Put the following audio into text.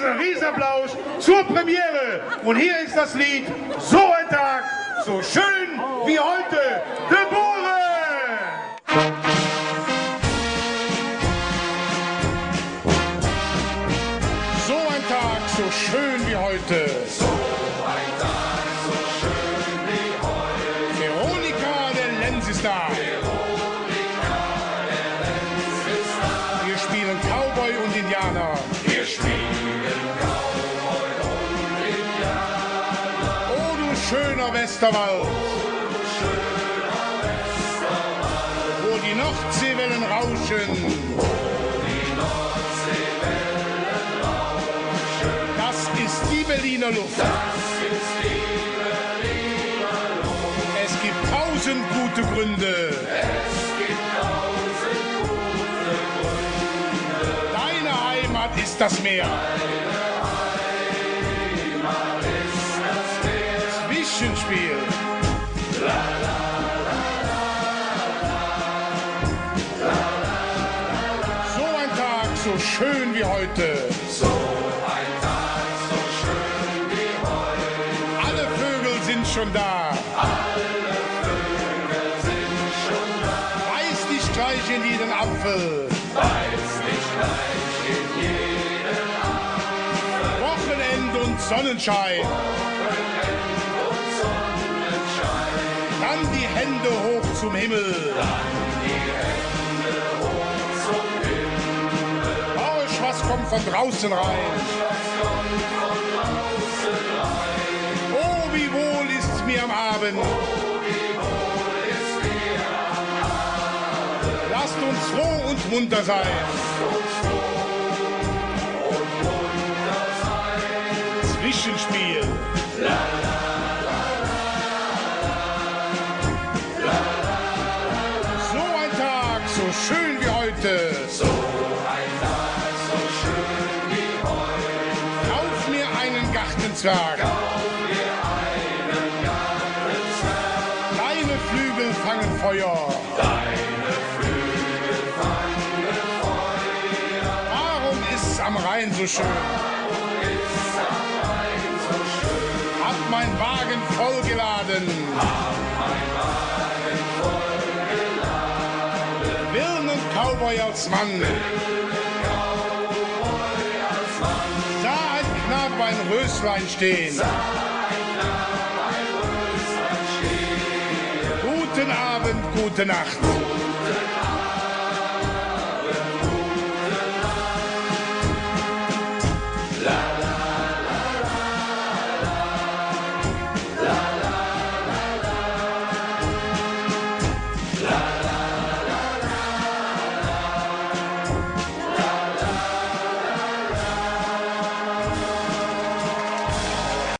Riesenapplaus zur Premiere. Und hier ist das Lied So ein Tag, so schön wie heute geboren. So ein Tag, so schön wie heute. So ein Tag, so schön wie heute. Veronika, der Lenz ist da. Veronika, der Lenz ist da. Wir spielen Cowboy und Indianer. Wir spielen Cowboy und Indianer. Oh, du schöner Westerwald. Oh, du schöner Westerwald. Wo die Nordseewellen rauschen. Die Nordseewellen rauschen. Das ist die Berliner Luft. Das ist die Berliner Luft. Es gibt 1000 gute Gründe. Es gibt 1000 gute Gründe. Deine Heimat ist das Meer. Deine Heimat ist das Meer. Zwischenspiel. La, la, So ein Tag, so schön wie heute. so ein Tag, so schön wie heute. Alle Vögel sind schon da. Alle Vögel sind schon da. Weiß dich gleich in jeden Apfel. Weiß nicht gleich in jeden Abend. Wochenende und Sonnenschein. Und Sonnenschein. Dann die Hände hoch zum Himmel. Die Hände hoch zum Himmel. Horch, was kommt von draußen rein. Was kommt von draußen rein? Oh, wie wohl ist's mir am Abend. Oh, wie wohl ist mir am Abend. Lasst uns froh und munter sein. Lasst uns froh und munter sein. Zwischenspiel. La, la. So ein Tag, so schön wie heute. So ein Tag, so schön wie heute. Kauf mir einen Gartenzwerg. Kauf mir einen Gartenzwerg. Deine Flügel fangen Feuer. Deine Flügel fangen Feuer. Warum ist's am Rhein so schön? Ist am Rhein so schön. Hab mein Wagen vollgeladen. Mein Wagen vollgeladen. Will nen Cowboy als Mann. Cowboy als Mann. Sah ein Knab ein Röslein stehen. Sah ein Knab ein Röslein stehen. Guten Abend, gute Nacht. Gute